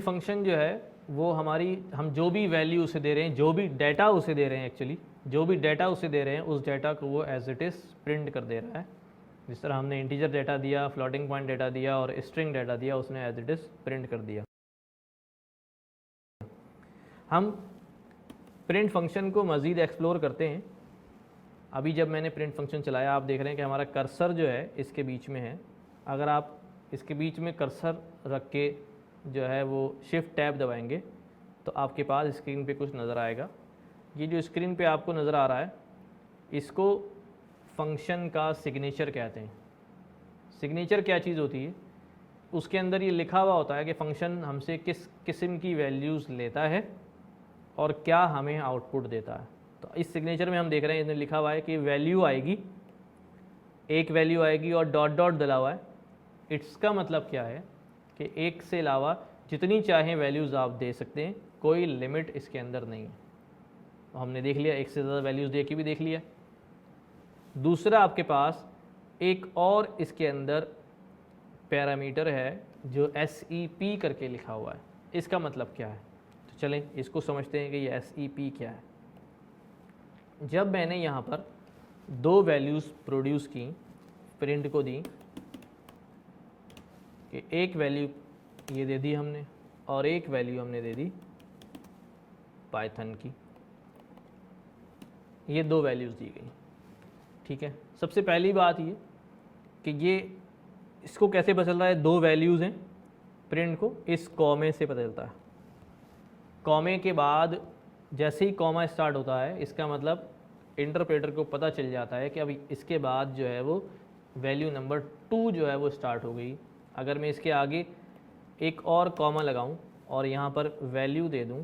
Print function जो है वो हम जो भी वैल्यू उसे दे रहे हैं, जो भी डाटा उसे दे रहे हैं, एक्चुअली जो भी डाटा उसे दे रहे हैं उस डाटा को वो एज इट इज़ प्रिंट कर दे रहा है। जिस तरह हमने इंटीजर डाटा दिया, फ्लोटिंग पॉइंट डाटा दिया और स्ट्रिंग डाटा दिया, उसने एज इट इज़ प्रिंट कर दिया। हम प्रिंट फंक्शन को मज़ीद एक्सप्लोर करते हैं। अभी जब मैंने प्रिंट फंक्शन चलाया, आप देख रहे हैं कि हमारा कर्सर जो है इसके बीच में है। अगर आप इसके बीच में कर्सर रख के जो है वो शिफ्ट टैब दबाएंगे तो आपके पास स्क्रीन पे कुछ नज़र आएगा। ये जो स्क्रीन पे आपको नज़र आ रहा है इसको फंक्शन का सिग्नेचर कहते हैं। सिग्नेचर क्या चीज़ होती है? उसके अंदर ये लिखा हुआ होता है कि फ़ंक्शन हमसे किस किस्म की वैल्यूज़ लेता है और क्या हमें आउटपुट देता है। तो इस सिग्नेचर में हम देख रहे हैं इसमें लिखा हुआ है कि वैल्यू आएगी, एक वैल्यू आएगी और डॉट डॉट डला हुआ है। इसका मतलब क्या है कि एक से अलावा जितनी चाहें वैल्यूज़ आप दे सकते हैं, कोई लिमिट इसके अंदर नहीं है। तो हमने देख लिया, एक से ज़्यादा वैल्यूज़ दे के भी देख लिया। दूसरा, आपके पास एक और इसके अंदर पैरामीटर है जो SEP करके लिखा हुआ है। इसका मतलब क्या है? तो चलें इसको समझते हैं कि ये SEP क्या है। जब मैंने यहाँ पर दो वैल्यूज़ प्रोड्यूस की, प्रिंट को दी कि एक वैल्यू ये दे दी हमने और एक वैल्यू हमने दे दी पाइथन की, ये दो वैल्यूज़ दी गई, ठीक है। सबसे पहली बात ये कि ये इसको कैसे पता चल रहा है दो वैल्यूज़ हैं, प्रिंट को इस कॉमे से पता चलता है। कॉमे के बाद जैसे ही कॉमा स्टार्ट होता है इसका मतलब इंटरप्रेटर को पता चल जाता है कि अभी इसके बाद जो है वो वैल्यू नंबर 2 जो है वो स्टार्ट हो गई। अगर मैं इसके आगे एक और कॉमा लगाऊं और यहाँ पर वैल्यू दे दूं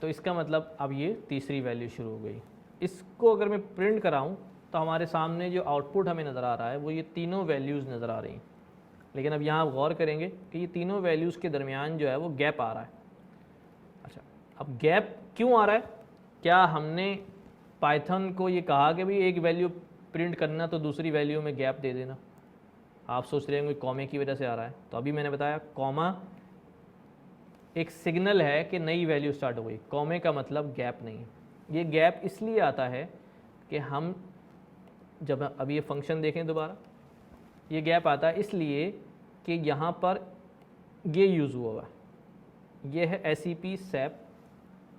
तो इसका मतलब अब ये तीसरी वैल्यू शुरू हो गई। इसको अगर मैं प्रिंट कराऊं तो हमारे सामने जो आउटपुट हमें नज़र आ रहा है वो ये तीनों वैल्यूज़ नज़र आ रही हैं। लेकिन अब यहाँ आप गौर करेंगे कि ये तीनों वैल्यूज़ के दरमियान जो है वो गैप आ रहा है। अच्छा, अब गैप क्यों आ रहा है? क्या हमने पाइथन को ये कहा कि भाई एक वैल्यू प्रिंट करना तो दूसरी वैल्यू में गैप दे देना? आप सोच रहे होंगे कॉमे की वजह से आ रहा है। तो अभी मैंने बताया कॉमा एक सिग्नल है कि नई वैल्यू स्टार्ट हो गई। कॉमे का मतलब गैप नहीं है। ये गैप इसलिए आता है कि हम जब अभी ये फंक्शन देखें दोबारा, ये गैप आता है इसलिए कि यहाँ पर ये यूज़ हुआ हुआ है। ये है SEP सेप,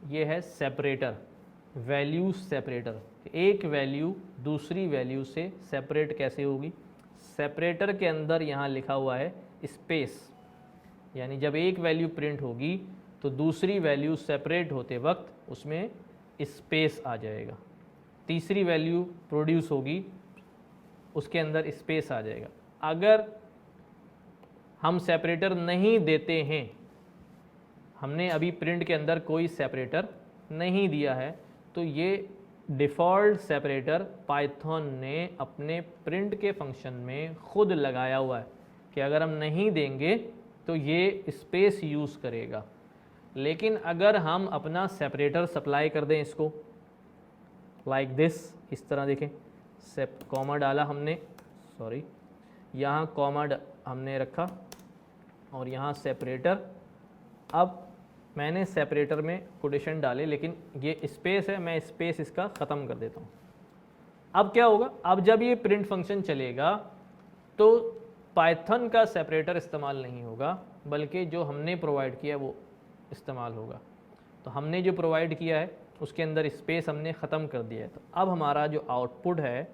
ये है सेपरेटर, वैल्यू सेपरेटर। एक वैल्यू दूसरी वैल्यू से सेपरेट कैसे होगी? सेपरेटर के अंदर यहाँ लिखा हुआ है स्पेस, यानी जब एक वैल्यू प्रिंट होगी तो दूसरी वैल्यू सेपरेट होते वक्त उसमें स्पेस आ जाएगा। तीसरी वैल्यू प्रोड्यूस होगी उसके अंदर स्पेस आ जाएगा। अगर हम सेपरेटर नहीं देते हैं, हमने अभी प्रिंट के अंदर कोई सेपरेटर नहीं दिया है, तो ये डिफ़ॉल्ट सेपरेटर पाइथन ने अपने प्रिंट के फंक्शन में खुद लगाया हुआ है कि अगर हम नहीं देंगे तो ये स्पेस यूज़ करेगा। लेकिन अगर हम अपना सेपरेटर सप्लाई कर दें इसको लाइक दिस, इस तरह देखें, कॉमा डाला हमने, सॉरी यहाँ कॉमा हमने रखा और यहाँ सेपरेटर। अब मैंने सेपरेटर में कोटेशन डाले लेकिन ये स्पेस है, मैं स्पेस इसका ख़त्म कर देता हूँ। अब क्या होगा? अब जब ये प्रिंट फंक्शन चलेगा तो पाइथन का सेपरेटर इस्तेमाल नहीं होगा, बल्कि जो हमने प्रोवाइड किया वो इस्तेमाल होगा। तो हमने जो प्रोवाइड किया है उसके अंदर स्पेस हमने ख़त्म कर दिया है। तो अब हमारा जो आउटपुट है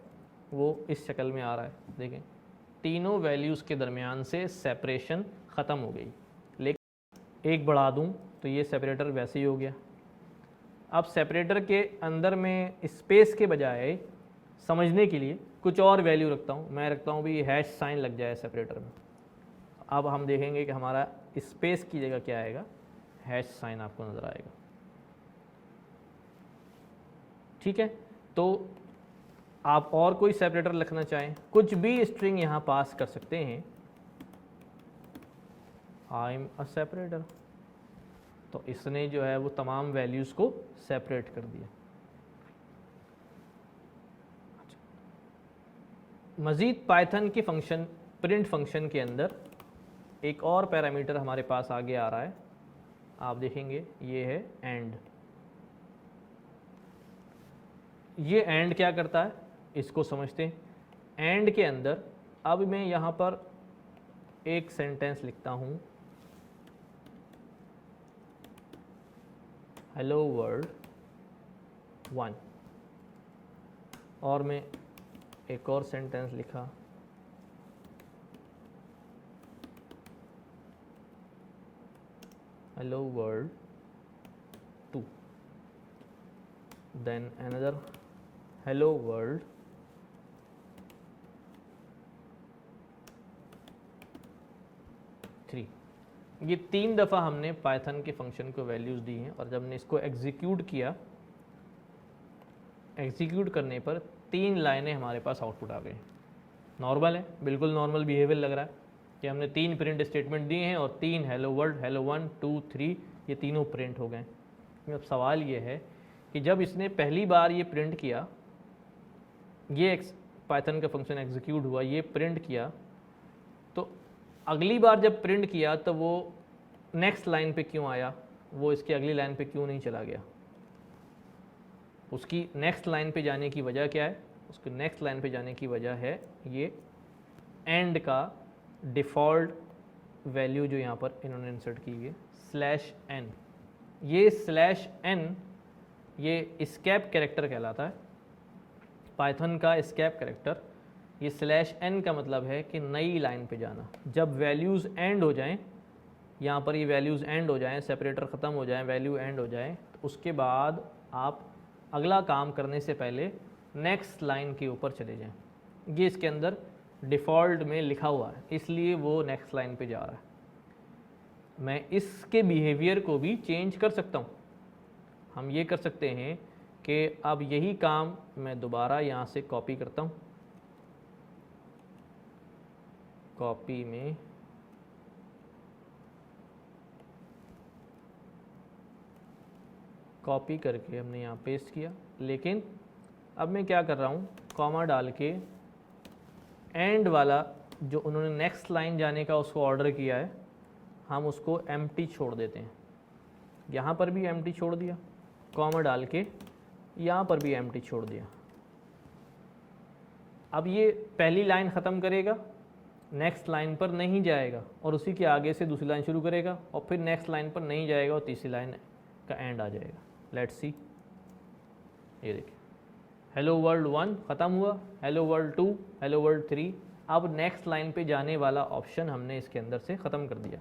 वो इस शक्ल में आ रहा है। देखें, तीनों वैल्यूज़ के दरमियान से सेपरेशन ख़त्म हो गई। लेकिन एक बढ़ा दूँ तो ये सेपरेटर वैसे ही हो गया। अब सेपरेटर के अंदर में स्पेस के बजाय समझने के लिए कुछ और वैल्यू रखता हूँ। मैं रखता हूँ भी हैश साइन लग जाए सेपरेटर में। अब हम देखेंगे कि हमारा स्पेस की जगह क्या आएगा, हैश साइन आपको नज़र आएगा। ठीक है, तो आप और कोई सेपरेटर लिखना चाहें, कुछ भी स्ट्रिंग यहाँ पास कर सकते हैं, आई एम अ सेपरेटर, तो इसने जो है वो तमाम वैल्यूज़ को सेपरेट कर दिया। मज़ीद पाइथन के फंक्शन, प्रिंट फंक्शन के अंदर एक और पैरामीटर हमारे पास आगे आ रहा है, आप देखेंगे ये है एंड। ये एंड क्या करता है इसको समझते हैं। एंड के अंदर अब मैं यहाँ पर एक सेंटेंस लिखता हूँ, हेलो वर्ल्ड 1, और मैं एक और सेंटेंस लिखा, hello world 2, then another hello world 3। ये 3 दफ़ा हमने पाइथन के फंक्शन को वैल्यूज़ दी हैं, और जब हमने इसको एग्जीक्यूट किया, एग्जीक्यूट करने पर 3 लाइनें हमारे पास आउटपुट आ गई। नॉर्मल है, बिल्कुल नॉर्मल बिहेवियर लग रहा है कि हमने 3 प्रिंट स्टेटमेंट दिए हैं और 3 हेलो वर्ल्ड, हेलो 1, 2, 3 ये तीनों प्रिंट हो गए। अब सवाल ये है कि जब इसने पहली बार ये प्रिंट किया, ये पाइथन का फंक्शन एग्जीक्यूट हुआ, ये प्रिंट किया, तो अगली बार जब प्रिंट किया तो वो नेक्स्ट लाइन पे क्यों आया, वो इसके अगली लाइन पे क्यों नहीं चला गया? उसकी नेक्स्ट लाइन पे जाने की वजह क्या है? उसकी नेक्स्ट लाइन पे जाने की वजह है ये एंड का डिफ़ॉल्ट वैल्यू जो यहाँ पर इन्होंने इंसर्ट की है /n। ये /n ये एस्केप कैरेक्टर कहलाता है, पाइथन का एस्केप कैरेक्टर। ये /n का मतलब है कि नई लाइन पे जाना। जब वैल्यूज़ एंड हो जाएं, यहाँ पर ये वैल्यूज़ एंड हो जाएं, सेपरेटर ख़त्म हो जाएं, वैल्यू एंड हो जाएं, तो उसके बाद आप अगला काम करने से पहले नेक्स्ट लाइन के ऊपर चले जाएं। ये इसके अंदर डिफ़ॉल्ट में लिखा हुआ है, इसलिए वो नेक्स्ट लाइन पे जा रहा है। मैं इसके बिहेवियर को भी चेंज कर सकता हूँ। हम ये कर सकते हैं कि अब यही काम मैं दोबारा यहाँ से कॉपी करता हूँ, कॉपी में कॉपी करके हमने यहाँ पेस्ट किया, लेकिन अब मैं क्या कर रहा हूँ, कॉमा डाल के एंड वाला जो उन्होंने नेक्स्ट लाइन जाने का उसको ऑर्डर किया है, हम उसको एम्प्टी छोड़ देते हैं। यहाँ पर भी एम्प्टी छोड़ दिया, कॉमा डाल के यहाँ पर भी एम्प्टी छोड़ दिया। अब ये पहली लाइन ख़त्म करेगा, नेक्स्ट लाइन पर नहीं जाएगा, और उसी के आगे से दूसरी लाइन शुरू करेगा, और फिर नेक्स्ट लाइन पर नहीं जाएगा और तीसरी लाइन का एंड आ जाएगा। लेट्स सी, ये देखिए हेलो वर्ल्ड 1 ख़त्म हुआ, हेलो वर्ल्ड 2, हेलो वर्ल्ड 3। अब नेक्स्ट लाइन पे जाने वाला ऑप्शन हमने इसके अंदर से ख़त्म कर दिया।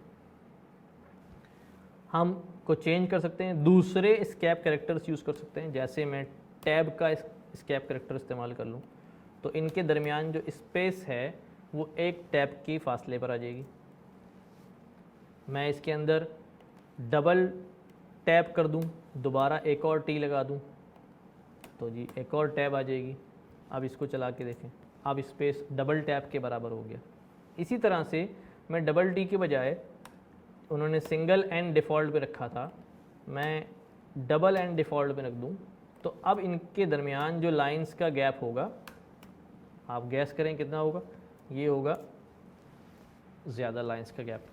हम को चेंज कर सकते हैं, दूसरे एस्केप कैरेक्टर्स यूज़ कर सकते हैं। जैसे मैं टैब का एस्केप कैरेक्टर इस्तेमाल कर लूँ तो इनके दरमियान जो स्पेस है वो एक टैब की फासले पर आ जाएगी। मैं इसके अंदर डबल टैप कर दूं, दोबारा एक और टी लगा दूं, तो जी एक और टैब आ जाएगी। अब इसको चला के देखें, अब स्पेस डबल टैप के बराबर हो गया। इसी तरह से मैं डबल टी के बजाय, उन्होंने सिंगल एन डिफ़ॉल्ट पे रखा था, मैं डबल एन डिफ़ॉल्ट पे रख दूं, तो अब इनके दरमियान जो लाइंस का गैप होगा, आप गैस करें कितना होगा? ये होगा ज़्यादा लाइंस का गैप।